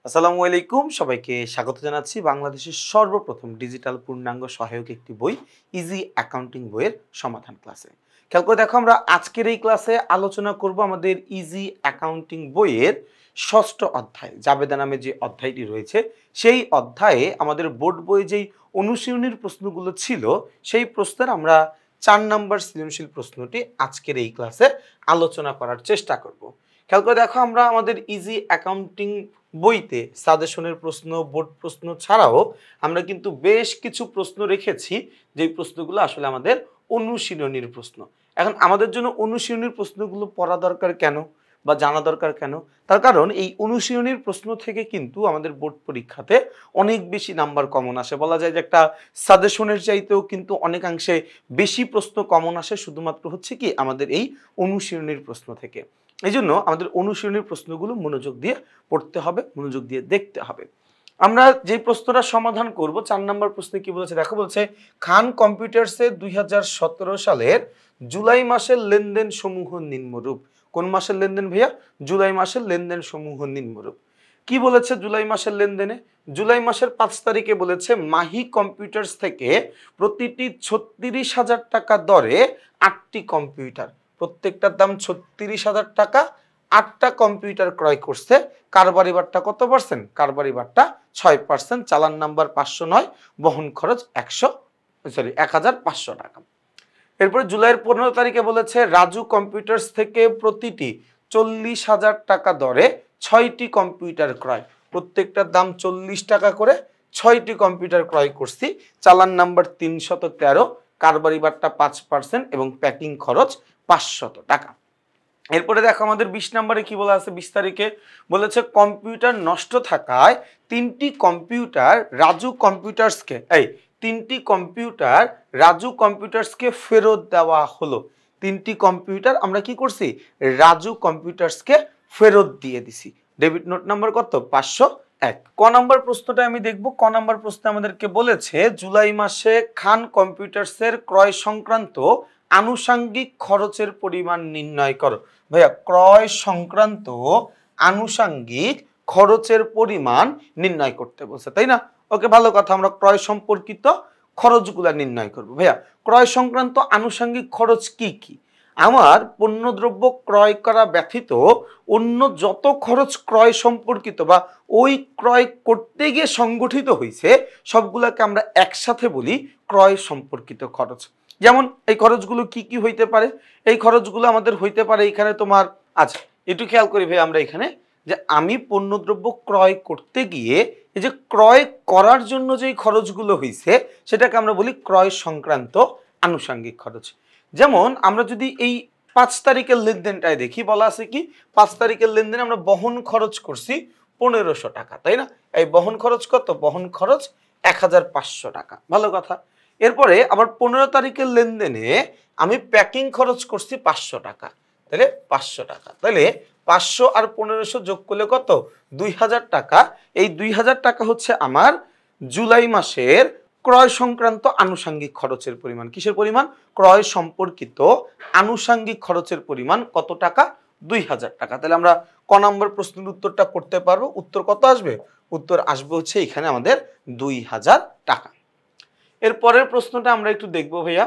আসসালামু আলাইকুম সবাইকে স্বাগত জানাচ্ছি বাংলাদেশের সর্বপ্রথম ডিজিটাল পূর্ণাঙ্গ সহায়ক একটি বই ইজি অ্যাকাউন্টিং বইয়ের সমাধান ক্লাসে। খেয়াল করে দেখো, আমরা আজকের এই ক্লাসে আলোচনা করব আমাদের ইজি অ্যাকাউন্টিং বইয়ের ষষ্ঠ অধ্যায় জাবেদা নামে যে অধ্যায়টি রয়েছে সেই অধ্যায়ে আমাদের বোর্ড বইয়ে যেই অনুশীলনীর প্রশ্নগুলো ছিল সেই প্রশ্নের আমরা 4 নম্বর সৃজনশীল প্রশ্নটি আজকের এই ক্লাসে আলোচনা করার চেষ্টা করব। খেয়াল করে দেখো, আমরা আমাদের ইজি অ্যাকাউন্টিং বইতে সাজেশনের প্রশ্ন, বোর্ড প্রশ্ন ছাড়াও আমরা কিন্তু বেশ কিছু প্রশ্ন রেখেছি, যেই প্রশ্নগুলো আসলে আমাদের অনুশীলনীর প্রশ্ন। এখন আমাদের জন্য অনুশীলনীর প্রশ্নগুলো পড়া দরকার কেন বা জানা দরকার কেন? তার কারণ এই অনুশীলনীর প্রশ্ন থেকে কিন্তু আমাদের বোর্ড পরীক্ষাতে অনেক বেশি নাম্বার কমন আসে। বলা যায় যে একটা সাজেশনের চাইতেও কিন্তু অনেকাংশে বেশি প্রশ্ন কমন আসে শুধুমাত্র হচ্ছে কি আমাদের এই অনুশীলনীর প্রশ্ন থেকে। এই জন্য আমাদের অনুশীলনীর প্রশ্নগুলো মনোযোগ দিয়ে পড়তে হবে, মনোযোগ দিয়ে দেখতে হবে। আমরা যে প্রশ্নটা সমাধান করব 4 নম্বর প্রশ্নে কি বলেছে দেখো, বলছে খান কম্পিউটার্সে 2017 সালের জুলাই মাসের লেনদেন সমূহ নিম্নরূপ। কোন মাসের লেনদেন ভাইয়া? জুলাই মাসের লেনদেন সমূহ নিম্নরূপ। কি বলেছে জুলাই মাসের লেনদেনে? জুলাই মাসের 5 তারিখে বলেছে মাহি কম্পিউটার্স থেকে প্রতিটি 36,000 টাকা দরে 8টি কম্পিউটার, প্রত্যেকটার দাম 36,000 টাকা, 8টা কম্পিউটার ক্রয় করছে। কারবারি বারটা কত পার্সেন্ট? কারবারি বারটা 6%, চালান নাম্বার 509, বহন খরচ 1,500 টাকা। এরপরে জুলাইয়ের 15 তারিখে বলেছে রাজু কম্পিউটার্স থেকে প্রতিটি 40,000 টাকা দরে 6টি কম্পিউটার ক্রয়, প্রত্যেকটার দাম 40 টাকা করে, 6টি কম্পিউটার ক্রয় করছি, চালান নাম্বার 313, কারবারি বারটা 5% এবং প্যাকিং খরচ 500 টাকা। এরপরে দেখো আমাদের 20 নম্বরে কি বলা আছে, 20 তারিখে বলেছে কম্পিউটার নষ্ট থাকায় 3টি কম্পিউটার রাজু কম্পিউটার্সকে রাজু কম্পিউটার্সকে ফেরত দেওয়া হলো। 3টি কম্পিউটার আমরা কি করছি? রাজু কম্পিউটার্সকে ফেরত দিয়ে দিছি। ডেবিট নোট নাম্বার কত? 501। ক নাম্বার প্রশ্নটা আমি দেখব। ক নাম্বার প্রশ্নে আমাদেরকে বলেছে জুলাই মাসে খান কম্পিউটার্সের ক্রয় সংক্রান্ত আনুষঙ্গিক খরচের পরিমাণ নির্ণয় করো। ভাইয়া, ক্রয় সংক্রান্ত আনুষঙ্গিক খরচের পরিমাণ নির্ণয় করতে বলছে, তাই না? ওকে, ভালো কথা, আমরা ক্রয় সম্পর্কিত খরচগুলো নির্ণয় করব। ভাইয়া, ক্রয় সংক্রান্ত আনুষঙ্গিক খরচ কি কি? আমার পণ্যদ্রব্য ক্রয় করা ব্যতীত অন্য যত খরচ ক্রয় সম্পর্কিত বা ওই ক্রয় করতে গিয়ে সংগঠিত হয়েছে সবগুলোকে আমরা একসাথে বলি ক্রয় সম্পর্কিত খরচ। যেমন এই খরচগুলো কি কি হইতে পারে? এই খরচগুলো আমাদের হইতে পারে এখানে তোমার, আচ্ছা একটু খেয়াল করি ভাই, আমরা এখানে যে আমি পণ্যদ্রব্য ক্রয় করতে গিয়ে এই যে ক্রয় করার জন্য যেই খরচগুলো হয়েছে সেটাকে আমরা বলি ক্রয় সংক্রান্ত আনুষঙ্গিক খরচ। যেমন আমরা যদি এই 5 তারিখের লেনদেনটায় দেখি, বলা আছে কি 5 তারিখের লেনদেনে আমরা বহন খরচ করছি 1500 টাকা, তাই না? এই বহন খরচ কত? বহন খরচ 1,500 টাকা। ভালো কথা। এরপরে আবার 15 তারিখের লেনদেনে আমি প্যাকিং খরচ করছি 500 টাকা, তাহলে 500 টাকা, তাহলে 500 আর 1500 যোগ করলে কত? 2000 টাকা। এই 2000 টাকা হচ্ছে আমার জুলাই মাসের ক্রয় সংক্রান্ত আনুষঙ্গিক খরচের পরিমাণ। কিসের পরিমাণ? ক্রয় সম্পর্কিত আনুষঙ্গিক খরচের পরিমাণ কত টাকা? 2000 টাকা। তাহলে আমরা ক নম্বর প্রশ্নের উত্তরটা করতে পারবো। উত্তর কত আসবে? উত্তর আসবে হচ্ছে এখানে আমাদের 2000 টাকা। এর পরের প্রশ্নটা আমরা একটু দেখবো ভাইয়া।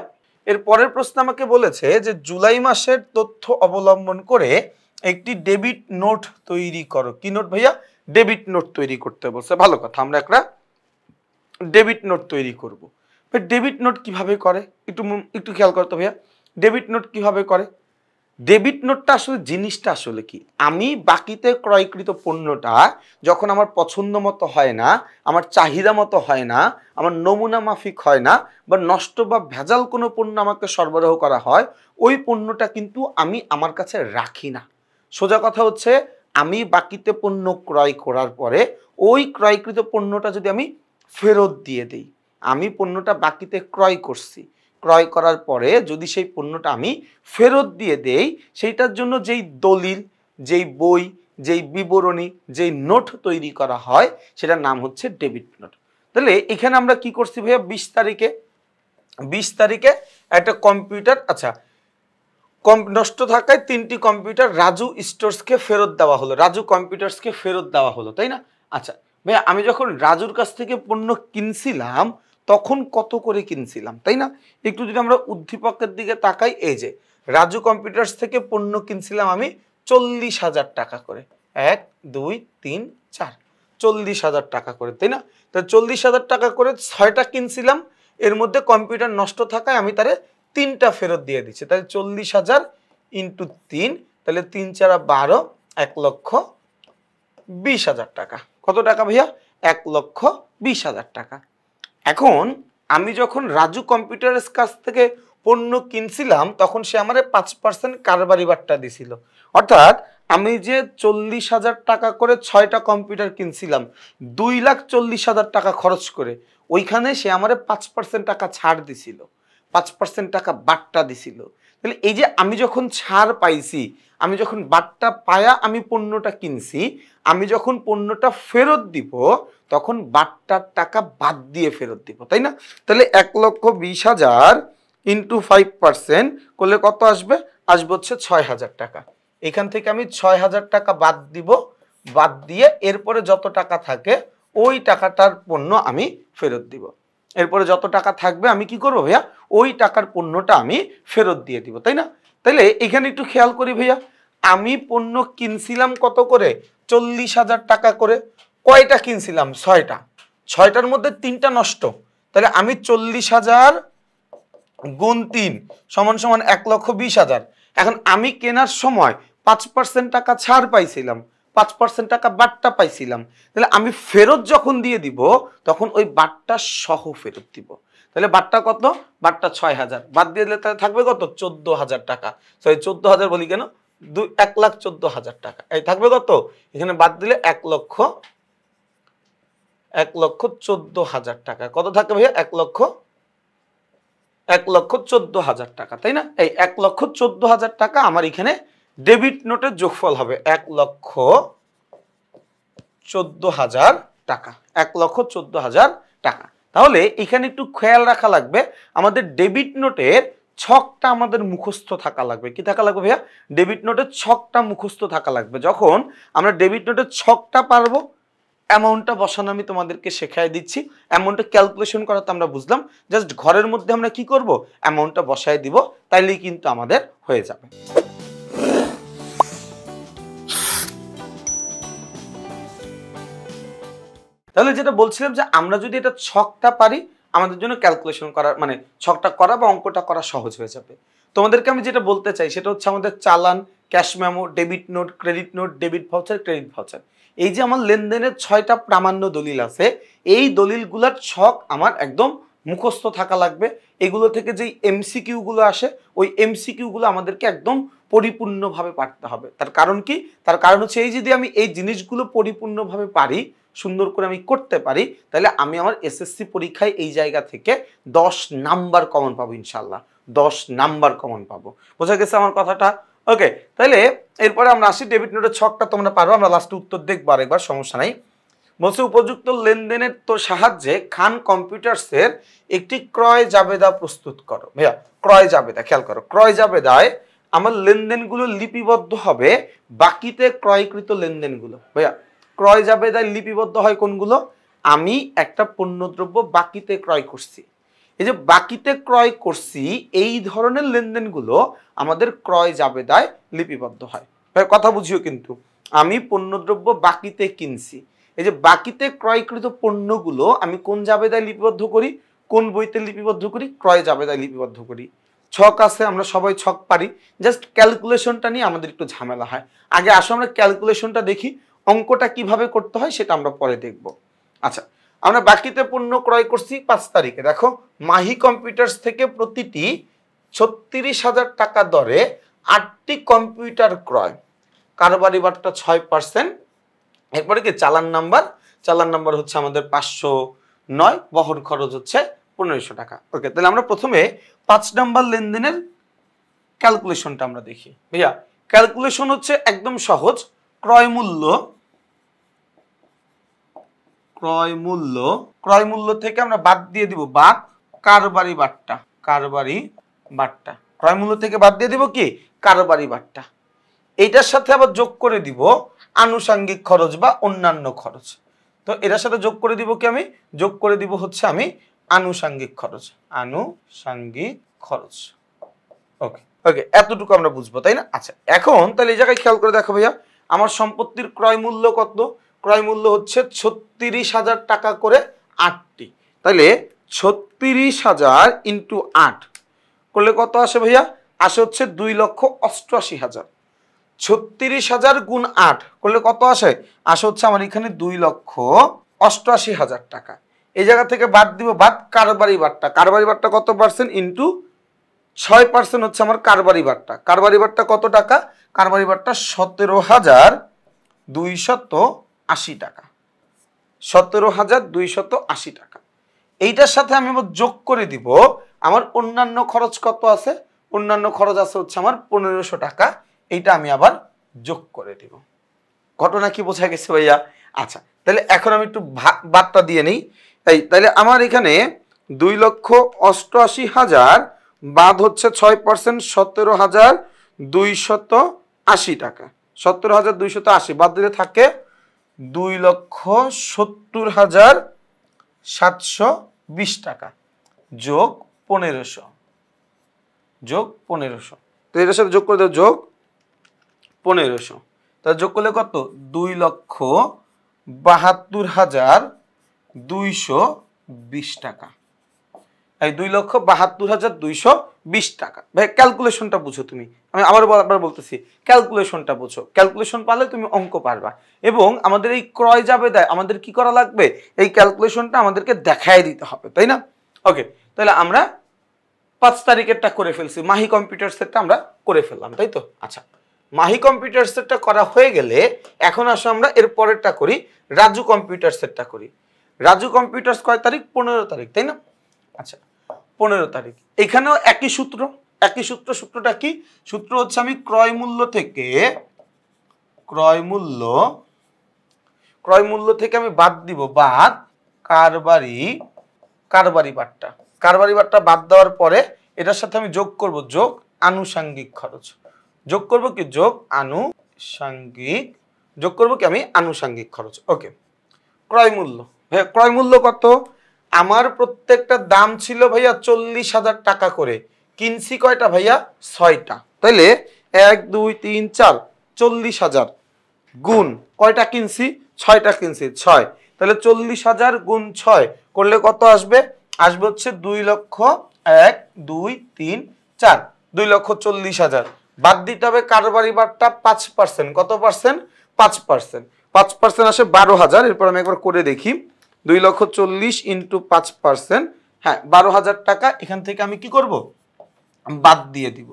এর পরের প্রশ্ন আমাকে বলেছে যে জুলাই মাসের তথ্য অবলম্বন করে একটি ডেবিট নোট তৈরি করো। কি নোট ভাইয়া? ডেবিট নোট তৈরি করতে বলছে। ভালো কথা, আমরা একটা ডেবিট নোট তৈরি করব। ডেবিট নোট কিভাবে করে একটু একটু খেয়াল করতো ভাইয়া। ডেবিট নোট কিভাবে করে? ডেবিট নোটটা আসলে জিনিসটা আসলে কি? আমি বাকিতে ক্রয়কৃত পণ্যটা যখন আমার পছন্দ মতো হয় না, আমার চাহিদা মতো হয় না, আমার নমুনা মাফিক হয় না, বা নষ্ট বা ভেজাল কোনো পণ্য আমাকে সরবরাহ করা হয়, ওই পণ্যটা কিন্তু আমি আমার কাছে রাখি না। সোজা কথা হচ্ছে, আমি বাকিতে পণ্য ক্রয় করার পরে ওই ক্রয়কৃত পণ্যটা যদি আমি ফেরত দিয়ে দিই, আমি পণ্যটা বাকিতে ক্রয় করছি, ক্রয় করার পরে যদি সেই পণ্যটা আমি ফেরত দিয়ে দেই, সেইটার জন্য যেই দলিল, যেই বই, যেই বিবরণী, যেই নোট তৈরি করা হয় সেটার নাম হচ্ছে ডেবিট নোট। তাহলে এখানে আমরা কি করছি ভাইয়া? 20 তারিখে একটা কম্পিউটার, আচ্ছা নষ্ট থাকায় 3টি কম্পিউটার রাজু স্টোর্সকে ফেরত দেওয়া হলো, রাজু কম্পিউটার্সকে ফেরত দেওয়া হলো, তাই না? আচ্ছা ভাইয়া, আমি যখন রাজুর কাছ থেকে পণ্য কিনছিলাম তখন কত করে কিনছিলাম, তাই না? একটু যদি আমরা উদ্দীপকের দিকে তাকাই, এই যে রাজু কম্পিউটার্স থেকে পণ্য কিনছিলাম আমি 40,000 টাকা করে, 1 2 3 4, 40,000 টাকা করে, তাই না? তা 40,000 টাকা করে 6টা কিনছিলাম, এর মধ্যে কম্পিউটার নষ্ট থাকায় আমি তারে 3টা ফেরত দিয়ে দিচ্ছি। তাহলে 40,000 ইন্টু 3, তাহলে 3 4 12, 1,20,000 টাকা। কত টাকা ভাইয়া? 1,20,000 টাকা। এখন আমি যখন রাজু কম্পিউটারের কাছ থেকে পণ্য কিনছিলাম তখন সে আমারে 5% কারবারি বাট্টা দিছিল। অর্থাৎ আমি যে 40,000 টাকা করে 6টা কম্পিউটার কিনছিলাম, 2,40,000 টাকা খরচ করে, ওইখানে সে আমারে 5% টাকা ছাড় দিছিল, 5% টাকা বাট্টা দিছিল। তাহলে এই যে আমি যখন ছাড় পাইছি, আমি যখন বাট্টা পায়া আমি পণ্যটা কিনছি, আমি যখন পণ্যটা ফেরত দিব তখন বাট্টার টাকা বাদ দিয়ে ফেরত দিব, তাই না? তাহলে 1,20,000 ইন্টু 5% করলে কত আসবে? আসবে হচ্ছে 6,000 টাকা। এখান থেকে আমি 6,000 টাকা বাদ দিব, বাদ দিয়ে এরপরে যত টাকা থাকে ওই টাকাটার পণ্য আমি ফেরত দিব। এরপরে যত টাকা থাকবে আমি কি করবো ভাইয়া? ওই টাকার পণ্যটা আমি ফেরত দিয়ে দিব, তাই না? তাহলে এখানে একটু খেয়াল করি ভাইয়া, আমি পণ্য কিনছিলাম কত করে? 40,000 টাকা করে। কয়টা কিনছিলাম? 6টা। 6টার মধ্যে 3টা নষ্ট। তাহলে আমি 40,000 গুণ 3 সমান সমান 1,20,000। এখন আমি কেনার সময় 5% টাকা ছাড় পাইছিলাম, 5% টাকা বাট্টা পাইছিলাম। তাহলে আমি ফেরত যখন দিয়ে দিব তখন ওই বাট্টা সহ ফেরত দিব। তাহলে বাট্টা কত? বাট্টা 6,000, বাদ দিয়ে দিলে তাহলে থাকবে কত? 14,000 টাকা। সরি 14,000 বলি কেন, 1,14,000 টাকা। এই থাকবে কত? এখানে বাদ দিলে 1,14,000 টাকা। কত থাকে ভাইয়া? 1,14,000 টাকা, তাই না? এই 1,14,000 টাকা আমার এখানে ডেবিট নোটের যোগফল হবে, 1,14,000 টাকা, 1,14,000 টাকা। তাহলে এখানে একটু খেয়াল রাখা লাগবে, আমাদের ডেবিট নোটের ছকটা আমাদের মুখস্থ থাকা লাগবে। কি থাকা লাগবে ভাইয়া? ডেবিট নোটের ছকটা মুখস্থ থাকা লাগবে। যখন আমরা ডেবিট নোটের ছকটা পারবো, অ্যামাউন্টটা বসানো আমি তোমাদেরকে শেখাই দিচ্ছি। অ্যামাউন্টটা ক্যালকুলেশন করা তো আমরা বুঝলাম, জাস্ট ঘরের মধ্যে আমরা কি করব? অ্যামাউন্টটা বসায় দিব, তাইলেই কিন্তু আমাদের হয়ে যাবে। তাহলে যেটা বলছিলাম যে আমরা যদি এটা ছকটা পারি, আমাদের জন্য ক্যালকুলেশন করা মানে ছকটা করা বা অঙ্কটা করা সহজ হয়ে যাবে। তোমাদেরকে আমি যেটা বলতে চাই সেটা হচ্ছে আমাদের চালান, cash memo, debit note, credit note, debit voucher, credit voucher, এই যে আমার লেনদেনের 6টা প্রামাণ্য দলিল আছে, এই দলিলগুলোর ছক আমার একদম মুখস্থ থাকা লাগবে। এগুলো থেকে যেই এমসিকিউ গুলো আসে, ওই এমসিকিউ গুলো আমাদেরকে একদম পরিপূর্ণভাবে পারতে হবে। তার কারণ কি? তার কারণ হচ্ছে এই যদি আমি এই জিনিসগুলো পরিপূর্ণভাবে পারি, সুন্দর করে আমি করতে পারি, তাহলে আমি আমার এসএসসি পরীক্ষায় এই জায়গা থেকে 10 নাম্বার কমন পাবো ইনশাল্লাহ, 10 নাম্বার কমন পাবো। বোঝা গেছে আমার কথাটা? ওকে, তাহলে এরপরে আমরা আসি ডেবিট নোটের ছকটা তোমরা পারো, আমরা লাস্টে উত্তর দেখবো আরেকবার, সমস্যা নাই। বলছে উপযুক্ত লেনদেনের তো সাহায্যে খান কম্পিউটার্সের একটি ক্রয় জাবেদা প্রস্তুত করো। ভাইয়া ক্রয় জাবেদা খেয়াল করো, ক্রয় জাবেদায় আমার লেনদেনগুলো লিপিবদ্ধ হবে বাকিতে ক্রয়কৃত লেনদেনগুলো। ভাইয়া ক্রয় জাবেদায় লিপিবদ্ধ হয় কোনগুলো? আমি একটা পণ্যদ্রব্য বাকিতে ক্রয় করছি, এই যে বাকিতে ক্রয় করছি, এই ধরনের লেনদেনগুলো আমাদের ক্রয় জাবেদায় লিপিবদ্ধ হয়। কথা বুঝিও কিন্তু, আমি পণ্যদ্রব্য বাকিতে কিনছি, এই যে বাকিতে ক্রয়কৃত পণ্যগুলো আমি কোন জাবেদায় লিপিবদ্ধ করি? কোন বইতে লিপিবদ্ধ করি? ক্রয় জাবেদায় লিপিবদ্ধ করি। ছক আছে, আমরা সবাই ছক পারি, জাস্ট ক্যালকুলেশনটা নিয়ে আমাদের একটু ঝামেলা হয়। আগে আসো আমরা ক্যালকুলেশনটা দেখি, অঙ্কটা কিভাবে করতে হয় সেটা আমরা পরে দেখব। আচ্ছা, আমরা বাকিতে পণ্য ক্রয় করছি 5 তারিখে। দেখো মাহি কম্পিউটার্স থেকে প্রতিটি 36,000 টাকা দরে 8টি কম্পিউটার ক্রয়, কারবারি বাট্টা 6%, এরপরে কি চালান নাম্বার, চালান নাম্বার হচ্ছে আমাদের 509, বহন খরচ হচ্ছে 1500 টাকা। ওকে, তাহলে আমরা প্রথমে 5 নাম্বার লেনদেনের ক্যালকুলেশনটা আমরা দেখি। ভাইয়া ক্যালকুলেশন হচ্ছে একদম সহজ, ক্রয় মূল্য, ক্রয় মূল্য থেকে আমরা বাদ দিয়ে দিব বাদ কারবারি বাট্টা, কারবারি বাট্টা, ক্রয় মূল্য থেকে বাদ দিয়ে দিব কি? কারবারি বাট্টা। এইটার সাথে আবার যোগ করে দিব আনুষঙ্গিক খরচ বা অন্যান্য খরচ। তো এটার সাথে যোগ করে দিব কি আমি যোগ করে দিব হচ্ছে আমি আনুষঙ্গিক খরচ ওকে ওকে এতটুকু আমরা বুঝবো তাই না আচ্ছা এখন তাহলে এই জায়গায় খেয়াল করে দেখো ভাইয়া আমার সম্পত্তির ক্রয় মূল্য কত ক্রয় মূল্য হচ্ছে ৩৬,০০০ টাকা করে ৮টি তাহলে ৩৬,০০০ ইন্টু ৮ করলে কত আসে ভাইয়া আসে হচ্ছে ২,৮৮,০০০ ৩৬,০০০ গুণ ৮ করলে কত আসে আসে হচ্ছে আমার এখানে ২,৮৮,০০০ টাকা এই জায়গা থেকে বাদ দিব বাদ কারবারি বাট্টা কত পার্সেন্ট ইন্টু ৬% হচ্ছে আমার কারবারি বাট্টা কত টাকা কারবারি বাট্টা ১৭,২৮০ টাকা ১৭,২৮০ টাকা এইটার সাথে আমি আবার যোগ করে দিব আমার অন্যান্য খরচ কত আছে অন্যান্য খরচ আছে হচ্ছে আমার ১৫০০ টাকা এইটা আমি আবার যোগ করে দিব ঘটনা কি বোঝা গেছে ভাইয়া আচ্ছা তাহলে এখন আমি একটু বাদটা দিয়ে নেই তাহলে আমার এখানে ২,৮৮,০০০ বাদ হচ্ছে ৬% ১৭,২৮০ টাকা ১৭,২৮০ বাদ দিলে থাকে ২,৭০,৭২০ টাকা যোগ ১৫০০ তো এটার সাথে যোগ করে দেব যোগ ১৫০০ তাহলে যোগ করলে কত ২,৭২,২২০ টাকা এই ২,৭২,২২০ টাকা ভাই ক্যালকুলেশনটা বুঝো তুমি আমি আবার বলতেছি ক্যালকুলেশনটা বুঝো ক্যালকুলেশন পারলে তুমি অঙ্ক পারবা এবং আমাদের এই ক্রয় জাবেদায় আমাদের কি করা লাগবে এই ক্যালকুলেশনটা আমাদেরকে দেখায় দিতে হবে তাই না ওকে তাহলে আমরা ৫ তারিখেরটা করে ফেলছি মাহি কম্পিউটার সেটটা আমরা করে ফেললাম তাই তো আচ্ছা মাহি কম্পিউটার সেটটা করা হয়ে গেলে এখন আসো আমরা এর পরেরটা করি রাজু কম্পিউটার সেটটা করি রাজু কম্পিউটার্স কয় তারিখ ১৫ তারিখ তাই না আচ্ছা ১৫ তারিখ এখানেও একই সূত্রটা কি সূত্র হচ্ছে আমি ক্রয় মূল্য থেকে আমি বাদ দিব বাদ কারবারি বাট্টা বাদ দেওয়ার পরে এটার সাথে আমি যোগ করব যোগ আনুষঙ্গিক খরচ যোগ করব কি আমি আনুষঙ্গিক খরচ ওকে ক্রয় মূল্য কত আমার প্রত্যেকটা দাম ছিল ভাইয়া ৪০,০০০ টাকা করে কিনছি কয়টা ভাইয়া ৬টা তাইলে ১ ২ ৩ ৪ ৪০,০০০ গুণ কয়টা কিনছি ৬টা কিনছি ৬ তাহলে ৪০,০০০ গুণ ৬ করলে কত আসবে হচ্ছে ২,০০,০০০ বাদ দিতে হবে কারবারি বাট্টা ৫% কত পার্সেন্ট ৫% আসে ১২,০০০ এরপর আমি একবার করে দেখি ২,৪০,০০০ ইন্টু ৫% হ্যাঁ ১২,০০০ টাকা এখান থেকে আমি কি করব বাদ দিয়ে দিব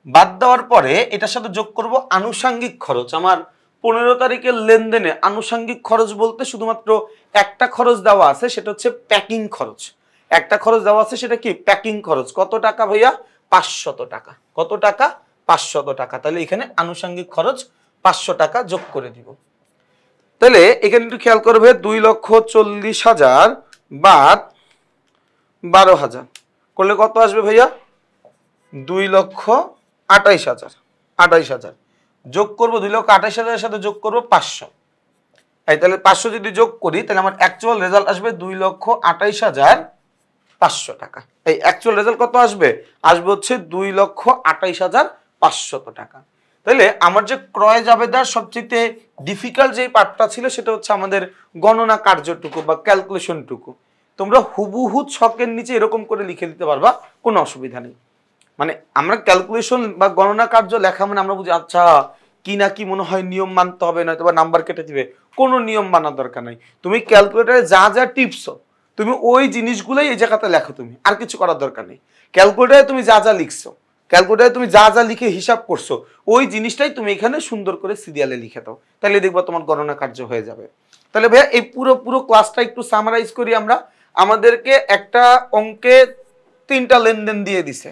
বাদ দেওয়ার পরে এটার সাথে যোগ করব আনুষঙ্গিক খরচ আমার ১৫ তারিখের লেনদেনে আনুষঙ্গিক খরচ বলতে শুধুমাত্র একটা খরচ দেওয়া আছে সেটা হচ্ছে প্যাকিং খরচ একটা খরচ দেওয়া আছে সেটা কি প্যাকিং খরচ কত টাকা ভাইয়া ৫০০ টাকা কত টাকা ৫০০ টাকা তাহলে এখানে আনুষঙ্গিক খরচ ৫০০ টাকা যোগ করে দিব তাহলে এখানে একটু খেয়াল করবে ২,৪০,০০০ বাদ ১২,০০০ করলে কত আসবে ভাইয়া ২,২৮,০০০ যোগ করবো ২,২৮,০০০ সাথে যোগ করবো ৫০০ তাহলে ৫০০ যদি যোগ করি তাহলে আমার অ্যাকচুয়াল রেজাল্ট আসবে ২,২৮,৫০০ টাকা এই অ্যাকচুয়াল রেজাল্ট কত আসবে হচ্ছে ২,২৮,৫০০ টাকা তাহলে আমার যে ক্রয় জাবেদার সবচেয়ে ডিফিকাল্ট যে পার্টটা ছিল সেটা হচ্ছে আমাদের গণনা কার্যটুকু বা ক্যালকুলেশনটুকু তোমরা হুবহু ছকের নিচে এরকম করে লিখে দিতে পারবা কোনো অসুবিধা নেই মানে আমরা ক্যালকুলেশন বা গণনা কার্য লেখা মানে আমরা বুঝি আচ্ছা কি না কি মনে হয় নিয়ম মানতে হবে নয়তো বা নাম্বার কেটে দিবে কোনো নিয়ম মানার দরকার নাই তুমি ক্যালকুলেটরে যা যা টিপস তুমি ওই জিনিসগুলোই এই জায়গাতে লেখো তুমি আর কিছু করার দরকার নেই ক্যালকুলেটরে তুমি যা যা লিখছো ক্যালকুলেটরে তুমি যা যা লিখে হিসাব করছো ওই জিনিসটাই তুমি এখানে সুন্দর করে সিরিয়ালে লিখে দাও তাহলে দেখবা তোমার গণনা কার্য হয়ে যাবে তাহলে ভাইয়া এই পুরো ক্লাসটা একটু সামারাইজ করি আমরা আমাদেরকে একটা অঙ্কে 3টা লেনদেন দিয়ে দিছে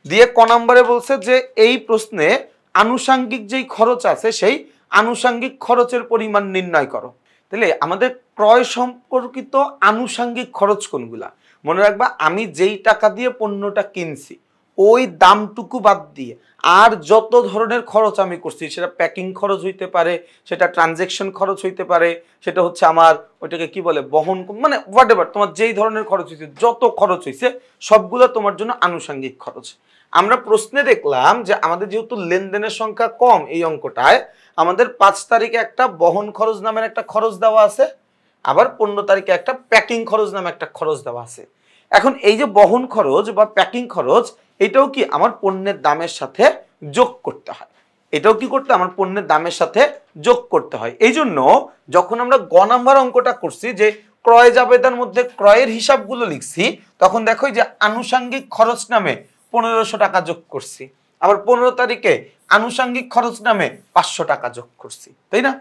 দিয়ে ক নম্বরে বলছে যে এই প্রশ্নে আনুষঙ্গিক যেই খরচ আছে সেই আনুষঙ্গিক খরচের পরিমাণ নির্ণয় করো তাহলে আমাদের ক্রয় সম্পর্কিত আনুষঙ্গিক খরচ কোনগুলা মনে রাখবা আমি যেই টাকা দিয়ে পণ্যটা কিনছি ওই দামটুকু বাদ দিয়ে আর যত ধরনের খরচ আমি করছি, সেটা প্যাকিং খরচ হইতে পারে, সেটা ট্রানজেকশন খরচ হইতে পারে, সেটা হচ্ছে আমার ওইটাকে কি বলে বহন, মানে হোয়াট এভার তোমার যেই ধরনের খরচ হয়েছে, যত খরচ হয়েছে সবগুলো তোমার জন্য আনুষঙ্গিক খরচ। আমরা প্রশ্নে দেখলাম যে আমাদের যেহেতু লেনদেনের সংখ্যা কম এই অঙ্কটায়, আমাদের 5 তারিখে একটা বহন খরচ নামের একটা খরচ দেওয়া আছে, আবার 15 তারিখে একটা প্যাকিং খরচ নামে একটা খরচ দেওয়া আছে। এখন এই যে বহন খরচ বা প্যাকিং খরচ, এটাও কি আমার পণ্যের দামের সাথে যোগ করতে হয়, এটাও কি করতে আমার পণ্যের দামের সাথে যোগ করতে হয়। এই জন্য যখন আমরা গ নাম্বার অঙ্কটা করছি যে ক্রয় জাবেদার মধ্যে ক্রয়ের হিসাবগুলো লিখছি, তখন দেখো যে আনুষঙ্গিক খরচ নামে 1500 টাকা যোগ করছি, আবার 15 তারিখে আনুষঙ্গিক খরচ নামে 500 টাকা যোগ করছি, তাই না?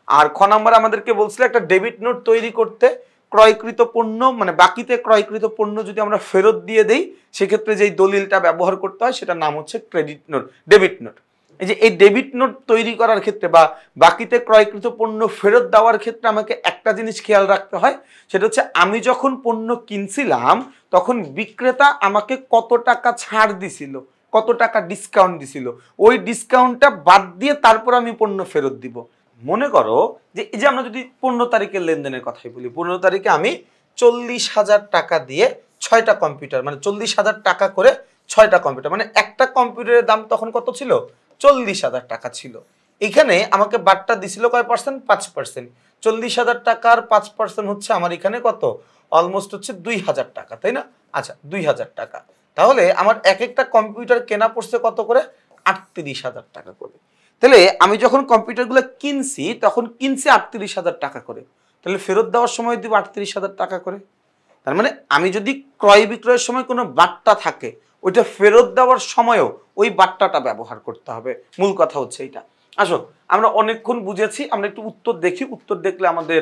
আর খ নাম্বার আমাদেরকে বলছিল একটা ডেবিট নোট তৈরি করতে, ক্রয়কৃত পণ্য মানে বাকিতে ক্রয়কৃত পণ্য যদি আমরা ফেরত দিয়ে দেই, সেক্ষেত্রে যেই দলিলটা ব্যবহার করতে হয় সেটার নাম হচ্ছে ক্রেডিট নোট, ডেবিট নোট। এই যে এই ডেবিট নোট তৈরি করার ক্ষেত্রে বা বাকিতে ক্রয়কৃত পণ্য ফেরত দেওয়ার ক্ষেত্রে আমাকে একটা জিনিস খেয়াল রাখতে হয়, সেটা হচ্ছে আমি যখন পণ্য কিনছিলাম তখন বিক্রেতা আমাকে কত টাকা ছাড় দিছিল, কত টাকা ডিসকাউন্ট দিছিল, ওই ডিসকাউন্টটা বাদ দিয়ে তারপর আমি পণ্য ফেরত দিব। মনে করো যে এই যে আমরা যদি 15 তারিখের লেনদেনের কথাই বলি, 15 তারিখে আমি 40,000 টাকা দিয়ে 6টা কম্পিউটার, মানে 40,000 টাকা করে 6টা কম্পিউটার, মানে একটা কম্পিউটারের দাম তখন কত ছিল? 40,000 টাকা ছিল। এখানে আমাকে বাট্টা দিছিল কয় পার্সেন্ট? 5%। 40,000 টাকার 5% হচ্ছে আমার এখানে কত? অলমোস্ট হচ্ছে 2,000 টাকা, তাই না? আচ্ছা 2,000 টাকা, তাহলে আমার এক একটা কম্পিউটার কেনা পড়ছে কত করে? 38,000 টাকা করে। তাহলে আমি যখন কম্পিউটারগুলো কিনছি তখন কিনছি 38,000 টাকা করে, তাহলে ফেরত দেওয়ার সময় দিব 38,000 টাকা করে। তার মানে আমি যদি ক্রয় বিক্রয়ের সময় কোনো বাট্টা থাকে, ওইটা ফেরত দেওয়ার সময়ও ওই বাট্টাটা ব্যবহার করতে হবে। মূল কথা হচ্ছে এইটা। আসো আমরা অনেকক্ষণ বুঝেছি, আমরা একটু উত্তর দেখি, উত্তর দেখলে আমাদের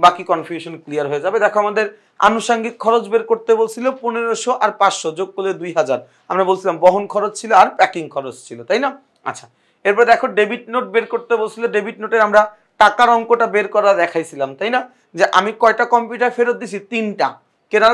বাকি কনফিউশন ক্লিয়ার হয়ে যাবে। দেখো আমাদের আনুষঙ্গিক খরচ বের করতে বলছিল 1500 আর 500 যোগ করলে 2000, আমরা বলছিলাম বহন খরচ ছিল আর প্যাকিং খরচ ছিল, তাই না? আচ্ছা এরপর দেখো ডেবিট নোট বের করতে বলছিল, ডেবিট নোটের আমরা টাকার অঙ্কটা বের করা দেখাইছিলাম, তাই না? যে আমি কয়টা কম্পিউটার ফেরত দিছি? 3টা। কেনার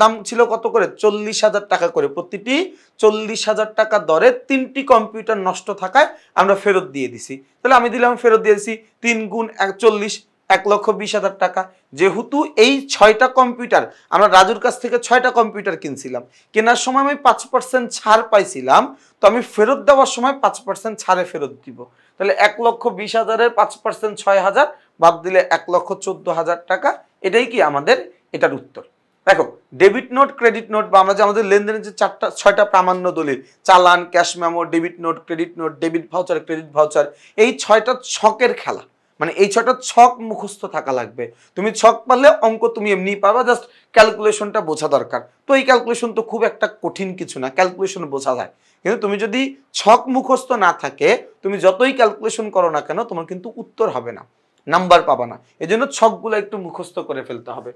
দাম ছিল কত করে? 40,000 টাকা করে। প্রতিটি 40,000 টাকা দরে 3টি কম্পিউটার নষ্ট থাকায় আমরা ফেরত দিয়ে দিছি। তাহলে আমি দিলাম ফেরত দিয়ে দিছি 3 গুণ 40, 1,20,000 টাকা। যেহেতু এই 6টা কম্পিউটার আমরা রাজুর কাছ থেকে 6টা কম্পিউটার কিনছিলাম, কেনার সময় আমি 5% ছাড় পাইছিলাম, তো আমি ফেরত দেওয়ার সময় 5% ছাড়ে ফেরত দিব। তাহলে 1,20,000-এর 5% 6,000, বাদ দিলে 1,14,000 টাকা। এটাই কি আমাদের এটার উত্তর। দেখো ডেবিট নোট, ক্রেডিট নোট বা আমরা যে আমাদের লেনদেনের যে 6টা প্রামাণ্য দলিল, চালান, cash memo, debit note, credit note, debit voucher, credit voucher, এই 6টা ছকের খেলা। মানে এই 6টা ছক মুখস্থ থাকা লাগবে। তুমি ছক পারলে অঙ্ক তুমি এমনি পাবা, জাস্ট ক্যালকুলেশনটা বোঝা দরকার। তো এই ক্যালকুলেশন তো খুব একটা কঠিন কিছু না, ক্যালকুলেশন বোঝা যায়। কিন্তু তুমি যদি ছক মুখস্থ না থাকে, তুমি যতই ক্যালকুলেশন করো না কেন, তোমার কিন্তু উত্তর হবে না, নাম্বার পাবা না। এই জন্য ছকগুলো একটু মুখস্থ করে ফেলতে হবে।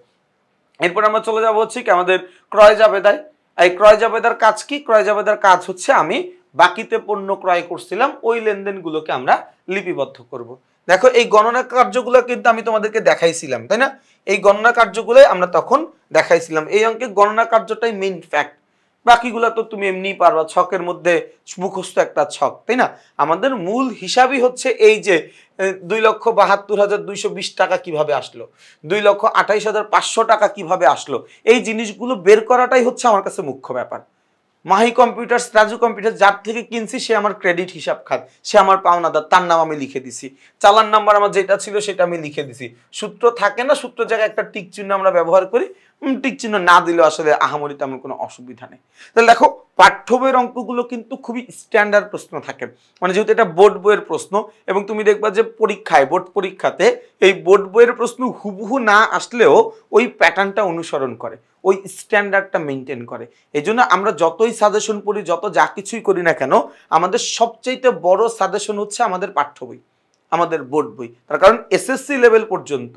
এরপর আমরা চলে যাবো হচ্ছে কি আমাদের ক্রয় জাবেদায়। এই ক্রয় জাবেদার কাজ কি? ক্রয় জাবেদার কাজ হচ্ছে আমি বাকিতে পণ্য ক্রয় করছিলাম, ওই লেনদেনগুলোকে আমরা লিপিবদ্ধ করব। দেখো এই গণনা কার্যগুলো কিন্তু আমি তোমাদেরকে দেখাইছিলাম, তাই না? এই গণনা কার্যগুলোই আমরা তখন দেখাইছিলাম। এই অঙ্কে গণনা কার্যটাই মেইন ফ্যাক্ট, বাকিগুলো তো তুমি এমনি পারবা, ছকের মধ্যে মুখস্থ একটা ছক, তাই না? আমাদের মূল হিসাবই হচ্ছে এই যে 2,72,220 টাকা কিভাবে আসলো, 2,28,500 টাকা কিভাবে আসলো, এই জিনিসগুলো বের করাটাই হচ্ছে আমার কাছে মুখ্য ব্যাপার। মাহি কম্পিউটার্স, রাজু কম্পিউটার, যার থেকে কিনছি সে আমার ক্রেডিট হিসাব খাত, সে আমার পাওনাদার, তার নাম আমি লিখে দিছি। চালান নাম্বার আমার যেটা ছিল সেটা আমি লিখে দিছি। সূত্র থাকে না, সূত্র জায়গায় একটা টিক চিহ্ন আমরা ব্যবহার করি, টিক চিহ্ন না দিলেও আসলে আহামরি তেমন কোনো অসুবিধা নেই। তাহলে দেখো পাঠ্য বইয়ের অঙ্কগুলো কিন্তু খুবই স্ট্যান্ডার্ড প্রশ্ন থাকে, মানে যেহেতু এটা বোর্ড বইয়ের প্রশ্ন, এবং তুমি দেখবা যে পরীক্ষায়, বোর্ড পরীক্ষাতে এই বোর্ড বইয়ের প্রশ্ন হুবহু না আসলেও ওই প্যাটার্নটা অনুসরণ করে, ওই স্ট্যান্ডার্ডটা মেনটেন করে। এই জন্য আমরা যতই সাজেশন পড়ি, যত যা কিছুই করি না কেন, আমাদের সবচাইতে বড় সাজেশন হচ্ছে আমাদের পাঠ্য বই, আমাদের বোর্ড বই। তার কারণ এসএসসি লেভেল পর্যন্ত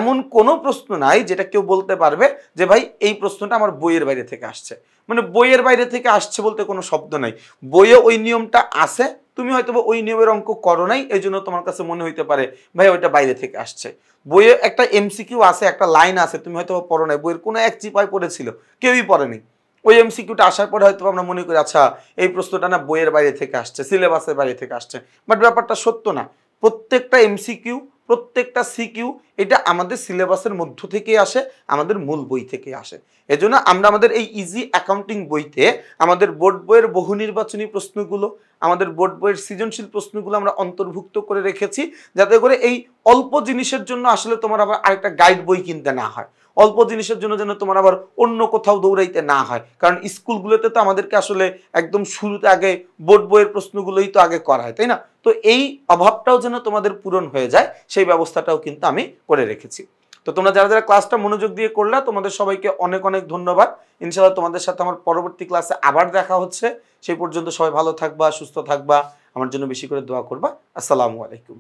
এমন কোনো প্রশ্ন নাই যেটা কেউ বলতে পারবে যে ভাই এই প্রশ্নটা আমার বইয়ের বাইরে থেকে আসছে। মানে বইয়ের বাইরে থেকে আসছে বলতে কোনো শব্দ নাই, বইয়ে ওই নিয়মটা আছে, তুমি হয়তো ওই নিয়মের অঙ্ক করো নাই, এই জন্য তোমার কাছে মনে হইতে পারে ভাই ওইটা বাইরে থেকে আসছে। বইয়ে একটা এমসিকিউ আছে, একটা লাইন আছে, তুমি হয়তো পড়ো নাই, বইয়ের কোনো এক চিপায় পড়েছিল, কেউই পড়েনি, ওই এমসিকিউটা আসার পরে হয়তো আমরা মনে করি আচ্ছা এই প্রশ্নটা না বইয়ের বাইরে থেকে আসছে, সিলেবাসের বাইরে থেকে আসছে, বাট ব্যাপারটা সত্য না। প্রত্যেকটা এমসিকিউ, প্রত্যেকটা সিকিউ এটা আমাদের সিলেবাসের মধ্য থেকেই আসে, আমাদের মূল বই থেকে আসে। এজন্য আমরা আমাদের এই ইজি অ্যাকাউন্টিং বইতে আমাদের বোর্ড বইয়ের বহু নির্বাচনী প্রশ্নগুলো, আমাদের বোর্ড বইয়ের সৃজনশীল প্রশ্নগুলো আমরা অন্তর্ভুক্ত করে রেখেছি, যাতে করে এই অল্প জিনিসের জন্য আসলে তোমার আবার আরেকটা গাইড বই কিনতে না হয়, অল্প জিনিসের জন্য যেন তোমার আবার অন্য কোথাও দৌড়াইতে না হয়। কারণ স্কুলগুলোতে তো আমাদেরকে আসলে একদম শুরুতে আগে বোর্ড বইয়ের প্রশ্নগুলোই তো আগে করায়, তাই না? তো এই অভাবটাও যেন তোমাদের পূরণ হয়ে যায়, সেই ব্যবস্থাটাও কিন্তু আমি করে রেখেছি। তো তোমরা যারা যারা ক্লাসটা মনোযোগ দিয়ে করলা, তোমাদের সবাইকে অনেক অনেক ধন্যবাদ। ইনশাআল্লাহ তোমাদের সাথে আমার পরবর্তী ক্লাসে আবার দেখা হচ্ছে। সেই পর্যন্ত সবাই ভালো থাকবা, সুস্থ থাকবা, আমার জন্য বেশি করে দোয়া করবা। আসসালামু আলাইকুম।